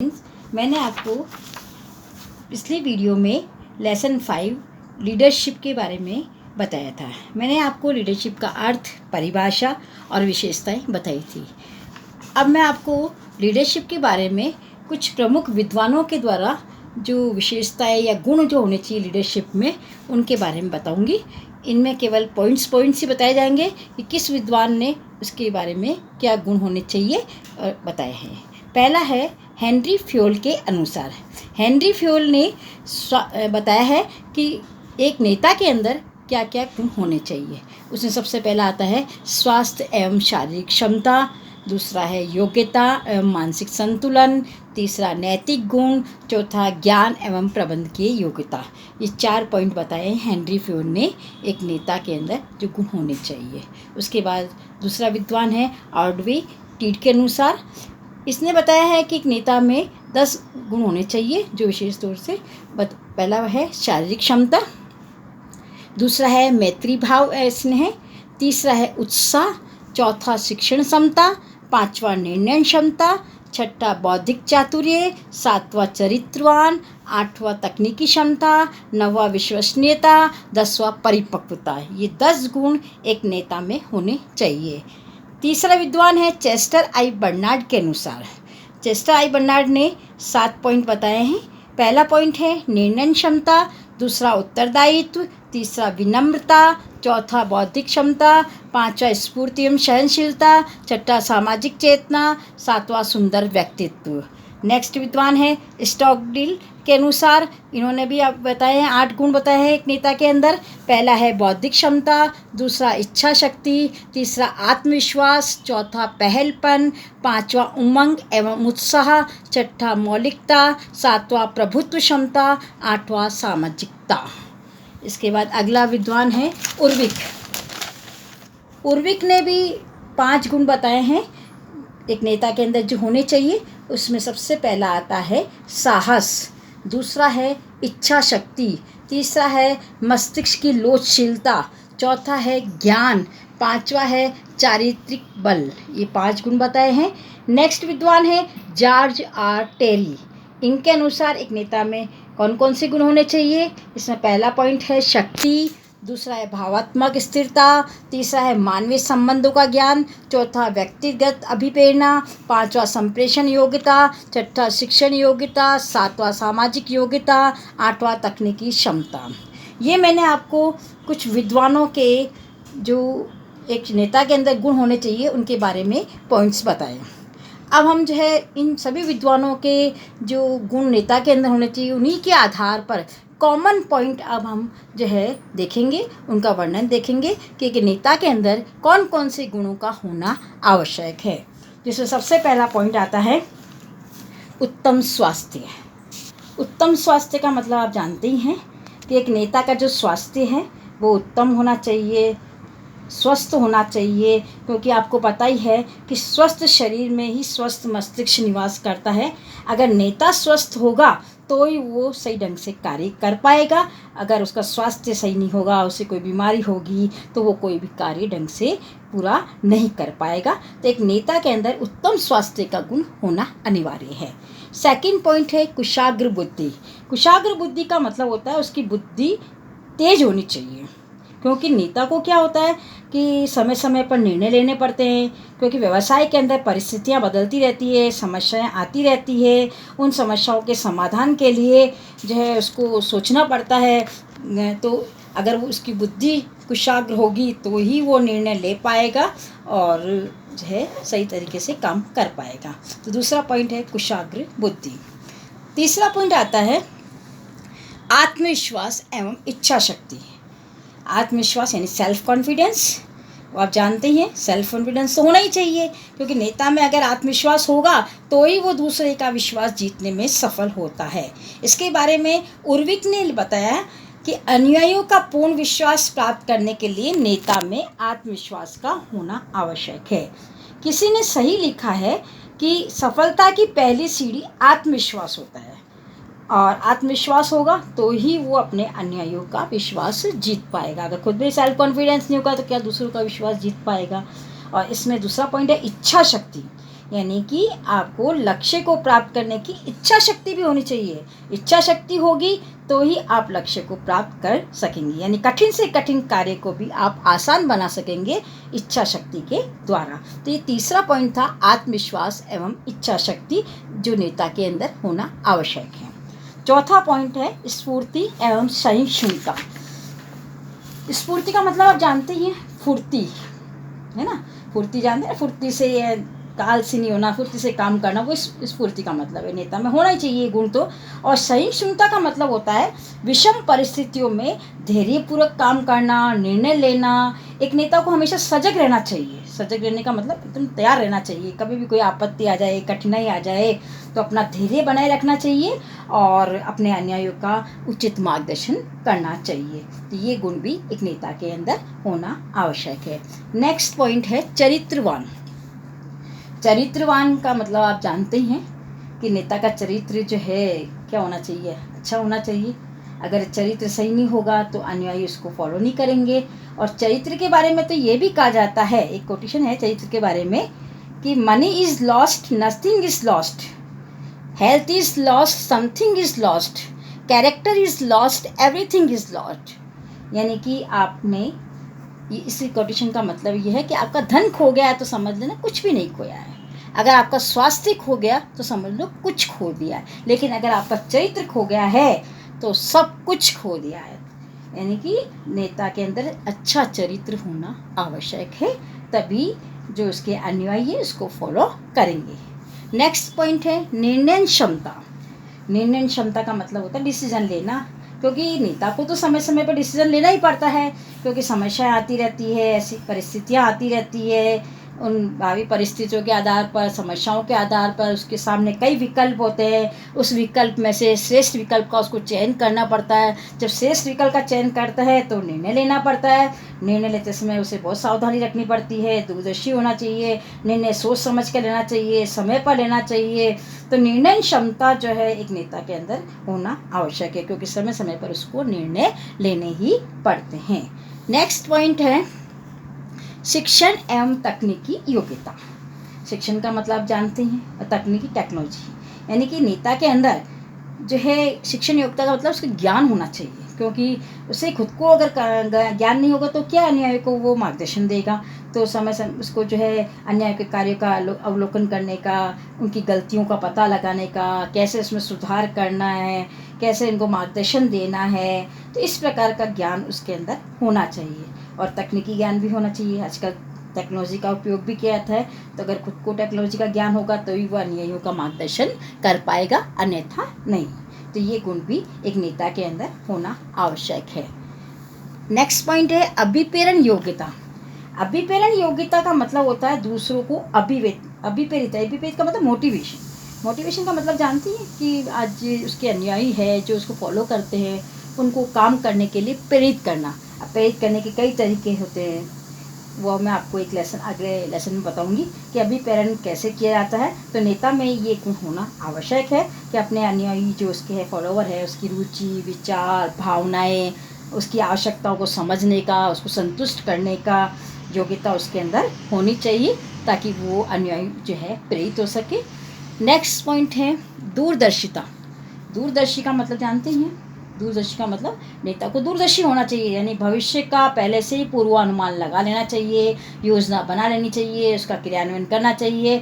मैंने आपको पिछली वीडियो में लेसन 5 लीडरशिप के बारे में बताया था। मैंने आपको लीडरशिप का अर्थ, परिभाषा और विशेषताएं बताई थी। अब मैं आपको लीडरशिप के बारे में कुछ प्रमुख विद्वानों के द्वारा जो विशेषताएं या गुण जो होने चाहिए लीडरशिप में, उनके बारे में बताऊंगी। इनमें केवल पॉइंट्स ही बताए जाएंगे कि किस विद्वान ने उसके बारे में क्या गुण होने चाहिए और बताए हैं। पहला है हेनरी फ्योल के अनुसार। हेनरी फ्योल ने बताया है कि एक नेता के अंदर क्या क्या गुण होने चाहिए। उसमें सबसे पहला आता है स्वास्थ्य एवं शारीरिक क्षमता, दूसरा है योग्यता एवं मानसिक संतुलन, तीसरा नैतिक गुण, चौथा ज्ञान एवं प्रबंधकीय योग्यता। ये 4 पॉइंट बताए हेनरी फ्योल ने एक नेता के अंदर जो गुण होने चाहिए। उसके बाद दूसरा विद्वान है ऑड्रे टीड के अनुसार। इसने बताया है कि एक नेता में 10 गुण होने चाहिए जो विशेष तौर से पहला है शारीरिक क्षमता, दूसरा है मैत्री भाव स्नेह, तीसरा है उत्साह, चौथा शिक्षण क्षमता, पांचवा निर्णय क्षमता, छठा बौद्धिक चातुर्य, सातवां चरित्रवान, आठवां तकनीकी क्षमता, नौवां विश्वसनीयता, 10वां परिपक्वता। ये 10 गुण एक नेता में होने चाहिए। तीसरा विद्वान है चेस्टर आई बर्नार्ड के अनुसार। चेस्टर आई बर्नार्ड ने 7 पॉइंट बताए हैं। पहला पॉइंट है निर्णय क्षमता, दूसरा उत्तरदायित्व, तीसरा विनम्रता, चौथा बौद्धिक क्षमता, पांचवा स्फूर्ति एवं सहनशीलता, छठा सामाजिक चेतना, सातवां सुंदर व्यक्तित्व। नेक्स्ट विद्वान है स्टॉकडिल के अनुसार। इन्होंने भी आप बताए हैं 8 गुण बताए हैं एक नेता के अंदर। पहला है बौद्धिक क्षमता, दूसरा इच्छा शक्ति, तीसरा आत्मविश्वास, चौथा पहलपन, पांचवा उमंग एवं उत्साह, छठा मौलिकता, सातवां प्रभुत्व क्षमता, आठवां सामाजिकता। इसके बाद अगला विद्वान है उर्विक। उर्विक ने भी 5 गुण बताए हैं एक नेता के अंदर जो होने चाहिए। उसमें सबसे पहला आता है साहस, दूसरा है इच्छा शक्ति, तीसरा है मस्तिष्क की लोचशीलता, चौथा है ज्ञान, पांचवा है चारित्रिक बल। ये 5 गुण बताए हैं। नेक्स्ट विद्वान है जॉर्ज आर टेरी। इनके अनुसार एक नेता में कौन कौन से गुण होने चाहिए। इसमें पहला पॉइंट है शक्ति, दूसरा है भावात्मक स्थिरता, तीसरा है मानवीय संबंधों का ज्ञान, चौथा व्यक्तिगत अभिप्रेरणा, पांचवा संप्रेषण योग्यता, छठा शिक्षण योग्यता, सातवां सामाजिक योग्यता, आठवां तकनीकी क्षमता। ये मैंने आपको कुछ विद्वानों के जो एक नेता के अंदर गुण होने चाहिए उनके बारे में पॉइंट्स बताए। अब हम जो है इन सभी विद्वानों के जो गुण नेता के अंदर होने चाहिए उन्हीं के आधार पर कॉमन पॉइंट अब हम जो है देखेंगे, उनका वर्णन देखेंगे कि एक नेता के अंदर कौन कौन से गुणों का होना आवश्यक है। जिसमें सबसे पहला पॉइंट आता है उत्तम स्वास्थ्य। उत्तम स्वास्थ्य का मतलब आप जानते ही हैं कि एक नेता का जो स्वास्थ्य है वो उत्तम होना चाहिए, स्वस्थ होना चाहिए, क्योंकि आपको पता ही है कि स्वस्थ शरीर में ही स्वस्थ मस्तिष्क निवास करता है। अगर नेता स्वस्थ होगा तो ही वो सही ढंग से कार्य कर पाएगा। अगर उसका स्वास्थ्य सही नहीं होगा, उसे कोई बीमारी होगी तो वो कोई भी कार्य ढंग से पूरा नहीं कर पाएगा। तो एक नेता के अंदर उत्तम स्वास्थ्य का गुण होना अनिवार्य है। सेकंड पॉइंट है कुशाग्र बुद्धि। कुशाग्र बुद्धि का मतलब होता है उसकी बुद्धि तेज होनी चाहिए, क्योंकि नेता को क्या होता है कि समय समय पर निर्णय लेने पड़ते हैं, क्योंकि व्यवसाय के अंदर परिस्थितियां बदलती रहती है, समस्याएं आती रहती है। उन समस्याओं के समाधान के लिए जो है उसको सोचना पड़ता है। तो अगर वो उसकी बुद्धि कुशाग्र होगी तो ही वो निर्णय ले पाएगा और जो है सही तरीके से काम कर पाएगा। तो दूसरा पॉइंट है कुशाग्र बुद्धि। तीसरा पॉइंट आता है आत्मविश्वास एवं इच्छा शक्ति। आत्मविश्वास यानी सेल्फ कॉन्फिडेंस। वो आप जानते ही हैं सेल्फ कॉन्फिडेंस तो होना ही चाहिए, क्योंकि नेता में अगर आत्मविश्वास होगा तो ही वो दूसरे का विश्वास जीतने में सफल होता है। इसके बारे में उर्विक ने बताया कि अनुयायियों का पूर्ण विश्वास प्राप्त करने के लिए नेता में आत्मविश्वास का होना आवश्यक है। किसी ने सही लिखा है कि सफलता की पहली सीढ़ी आत्मविश्वास होता है, और आत्मविश्वास होगा तो ही वो अपने अनुयायियों का विश्वास जीत पाएगा। अगर खुद में सेल्फ कॉन्फिडेंस नहीं होगा तो क्या दूसरों का विश्वास जीत पाएगा। और इसमें दूसरा पॉइंट है इच्छा शक्ति। यानी कि आपको लक्ष्य को प्राप्त करने की इच्छा शक्ति भी होनी चाहिए। इच्छा शक्ति होगी तो ही आप लक्ष्य को प्राप्त कर सकेंगे, यानी कठिन से कठिन कार्य को भी आप आसान बना सकेंगे इच्छा शक्ति के द्वारा। तो ये तीसरा पॉइंट था, आत्मविश्वास एवं इच्छा शक्ति जो नेता के अंदर होना आवश्यक है। चौथा पॉइंट है स्फूर्ति एवं सहिष्णुता। स्फूर्ति का मतलब आप जानते ही हैं, फुर्ती, है ना। फुर्ती जानते हैं, फुर्ती से आलसी नहीं होना, फुर्ती से काम करना, वो स्फूर्ति का मतलब है। नेता में होना ही चाहिए ये गुण तो। और सहिष्णुता का मतलब होता है विषम परिस्थितियों में धैर्यपूर्वक काम करना, निर्णय लेना। एक नेता को हमेशा सजग रहना चाहिए। सजग रहने का मतलब एकदम तैयार रहना चाहिए, कभी भी कोई आपत्ति आ जाए, कठिनाई आ जाए तो अपना धैर्य बनाए रखना चाहिए और अपने अनुयायियों का उचित मार्गदर्शन करना चाहिए। तो ये गुण भी एक नेता के अंदर होना आवश्यक है। नेक्स्ट पॉइंट है चरित्रवान। चरित्रवान का मतलब आप जानते हैं कि नेता का चरित्र जो है क्या होना चाहिए, अच्छा होना चाहिए। अगर चरित्र सही नहीं होगा तो अनुयायी उसको फॉलो नहीं करेंगे। और चरित्र के बारे में तो ये भी कहा जाता है, एक कोटेशन है चरित्र के बारे में कि money is lost, nothing is lost, health is lost, something is lost, character is lost, everything is lost. यानी कि आपने इस कोटेशन का मतलब ये है कि आपका धन खो गया है तो समझ लेना कुछ भी नहीं खोया है। अगर आपका स्वास्थ्य खो गया तो समझ लो कुछ खो दिया है। लेकिन अगर आपका चरित्र खो गया है तो सब कुछ खो दिया है। यानी कि नेता के अंदर अच्छा चरित्र होना आवश्यक है, तभी जो उसके अनुयायी है उसको फॉलो करेंगे। नेक्स्ट पॉइंट है निर्णय क्षमता। निर्णय क्षमता का मतलब होता है डिसीजन लेना, क्योंकि नेता को तो समय समय पर डिसीजन लेना ही पड़ता है, क्योंकि समस्याएं आती रहती है, ऐसी परिस्थितियां आती रहती है। उन भावी परिस्थितियों के आधार पर, समस्याओं के आधार पर उसके सामने कई विकल्प होते हैं। उस विकल्प में से श्रेष्ठ विकल्प का उसको चयन करना पड़ता है। जब श्रेष्ठ विकल्प का चयन करता है तो निर्णय लेना पड़ता है। निर्णय लेते समय उसे बहुत सावधानी रखनी पड़ती है, दूरदर्शी होना चाहिए, निर्णय सोच समझ कर लेना चाहिए, समय पर लेना चाहिए। तो निर्णय क्षमता जो है एक नेता के अंदर होना आवश्यक है, क्योंकि समय समय पर उसको निर्णय लेने ही पड़ते हैं। नेक्स्ट पॉइंट है शिक्षण एवं तकनीकी योग्यता। शिक्षण का मतलब जानते हैं, और तकनीकी टेक्नोलॉजी। यानी कि नेता के अंदर जो है शिक्षण योग्यता का मतलब उसका ज्ञान होना चाहिए, क्योंकि उसे खुद को अगर ज्ञान नहीं होगा तो क्या अन्याय को वो मार्गदर्शन देगा। तो समय समय उसको जो है अन्याय के कार्यों का अवलोकन करने का, उनकी गलतियों का पता लगाने का, कैसे उसमें सुधार करना है, कैसे इनको मार्गदर्शन देना है, तो इस प्रकार का ज्ञान उसके अंदर होना चाहिए। और तकनीकी ज्ञान भी होना चाहिए। आजकल टेक्नोलॉजी का उपयोग भी किया जाता है, तो अगर खुद को टेक्नोलॉजी का ज्ञान होगा तो ही वह अनुयायियों का मार्गदर्शन कर पाएगा, अन्यथा नहीं। तो ये गुण भी एक नेता के अंदर होना आवश्यक है। नेक्स्ट पॉइंट है अभिप्रेरण योग्यता। अभिप्रेरण योग्यता का मतलब होता है दूसरों को अभिप्रेरित का मतलब मोटिवेशन। मोटिवेशन का मतलब जानती है कि आज उसके अनुयायी है जो उसको फॉलो करते हैं, उनको काम करने के लिए प्रेरित करना। प्रेरित करने के कई तरीके होते हैं, वो मैं आपको एक अगले लेसन में बताऊंगी कि अभिप्रेरण कैसे किया जाता है। तो नेता में ये गुण होना आवश्यक है कि अपने अनुयायी जो उसके है, फॉलोवर है, उसकी रुचि, विचार, भावनाएं, उसकी आवश्यकताओं को समझने का, उसको संतुष्ट करने का योग्यता उसके अंदर होनी चाहिए, ताकि वो अनुयायी जो है प्रेरित हो सके। नेक्स्ट पॉइंट है दूरदर्शिता। दूरदर्शी का मतलब जानते हैं, दूरदर्शी का मतलब नेता को दूरदर्शी होना चाहिए, यानी भविष्य का पहले से ही पूर्वानुमान लगा लेना चाहिए, योजना बना लेनी चाहिए, उसका क्रियान्वयन करना चाहिए।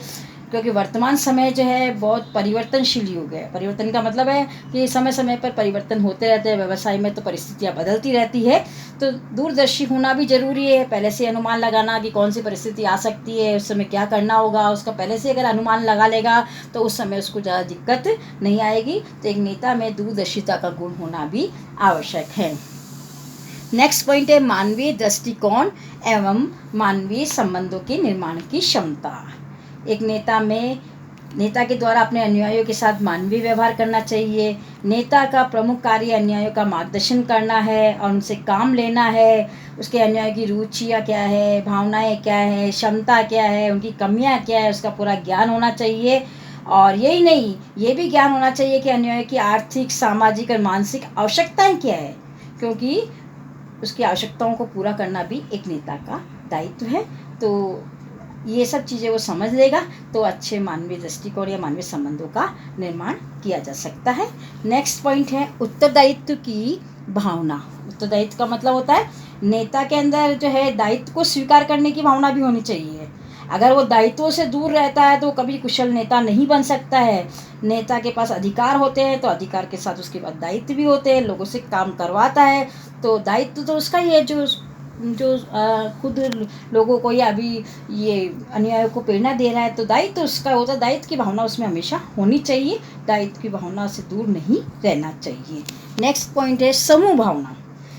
क्योंकि वर्तमान समय जो है बहुत परिवर्तनशील युग है। परिवर्तन का मतलब है कि समय समय पर परिवर्तन होते रहते हैं, व्यवसाय में तो परिस्थितियाँ बदलती रहती है। तो दूरदर्शी होना भी जरूरी है, पहले से अनुमान लगाना कि कौन सी परिस्थिति आ सकती है, उस समय क्या करना होगा, उसका पहले से अगर अनुमान लगा लेगा तो उस समय उसको ज़्यादा दिक्कत नहीं आएगी। तो एक नेता में दूरदर्शिता का गुण होना भी आवश्यक है। नेक्स्ट पॉइंट है मानवीय दृष्टिकोण एवं मानवीय संबंधों के निर्माण की क्षमता। एक नेता के द्वारा अपने अनुयायियों के साथ मानवीय व्यवहार करना चाहिए। नेता का प्रमुख कार्य अनुयायियों का मार्गदर्शन करना है और उनसे काम लेना है। उसके अनुयायियों की रुचियाँ क्या है, भावनाएं क्या है, क्षमता क्या है, उनकी कमियां क्या है, उसका पूरा ज्ञान होना चाहिए। और यही नहीं, ये भी ज्ञान होना चाहिए कि अनुयायी की आर्थिक, सामाजिक और मानसिक आवश्यकताएं क्या है, क्योंकि उसकी आवश्यकताओं को पूरा करना भी एक नेता का दायित्व है। तो ये सब चीज़ें वो समझ लेगा तो अच्छे मानवीय दृष्टिकोण या मानवीय संबंधों का निर्माण किया जा सकता है। नेक्स्ट पॉइंट है उत्तरदायित्व की भावना। उत्तरदायित्व का मतलब होता है नेता के अंदर जो है दायित्व को स्वीकार करने की भावना भी होनी चाहिए। अगर वो दायित्वों से दूर रहता है तो कभी कुशल नेता नहीं बन सकता है। नेता के पास अधिकार होते हैं तो अधिकार के साथ उसके पास दायित्व भी होते हैं, लोगों से काम करवाता है तो दायित्व तो उसका ही है, जो खुद लोगों को या अभी ये अनुयायियों को प्रेरणा दे रहा है तो दायित्व उसका होता है। दायित्व की भावना उसमें हमेशा होनी चाहिए, दायित्व की भावना से दूर नहीं रहना चाहिए। नेक्स्ट पॉइंट है समूह भावना।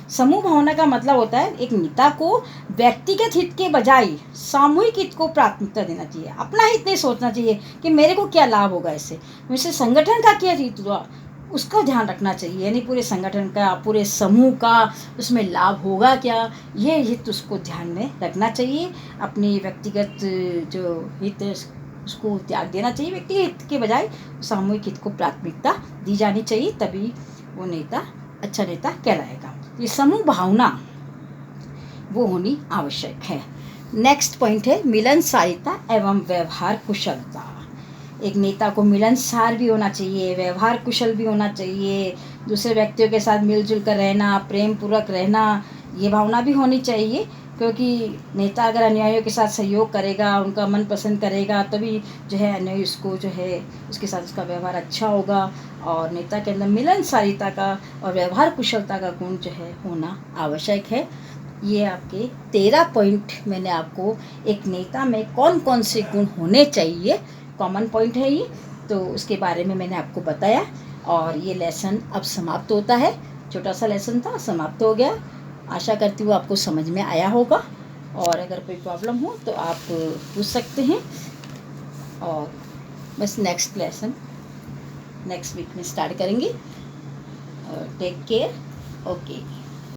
समूह भावना का मतलब होता है एक नेता को व्यक्तिगत हित के बजाय सामूहिक हित को प्राथमिकता देना चाहिए। अपना हित नहीं सोचना चाहिए कि मेरे को क्या लाभ होगा इससे, वैसे संगठन का क्या हित हुआ उसका ध्यान रखना चाहिए, यानी पूरे संगठन का, पूरे समूह का उसमें लाभ होगा क्या, ये हित उसको ध्यान में रखना चाहिए। अपनी व्यक्तिगत जो हित उसको त्याग देना चाहिए, व्यक्तिगत हित के बजाय सामूहिक हित को प्राथमिकता दी जानी चाहिए, तभी वो नेता अच्छा नेता कहलाएगा। ये समूह भावना वो होनी आवश्यक है। नेक्स्ट पॉइंट है मिलनसारिता एवं व्यवहार कुशलता। एक नेता को मिलनसार भी होना चाहिए, व्यवहार कुशल भी होना चाहिए, दूसरे व्यक्तियों के साथ मिलजुल कर रहना, प्रेम पूर्वक रहना, ये भावना भी होनी चाहिए। क्योंकि नेता अगर अनुयायियों के साथ सहयोग करेगा, उनका मन पसंद करेगा, तभी जो है अनुयायी उसको जो है उसके साथ उसका व्यवहार अच्छा होगा। और नेता के अंदर मिलनसारिता का और व्यवहार कुशलता का गुण जो है होना आवश्यक है। ये आपके 13 पॉइंट मैंने आपको एक नेता में कौन कौन से गुण होने चाहिए, कॉमन पॉइंट है ये, तो उसके बारे में मैंने आपको बताया। और ये लेसन अब समाप्त होता है, छोटा सा लेसन था, समाप्त हो गया। आशा करती हूँ आपको समझ में आया होगा, और अगर कोई प्रॉब्लम हो तो आप पूछ सकते हैं। और बस नेक्स्ट लेसन नेक्स्ट वीक में स्टार्ट करेंगे। Take care, okay.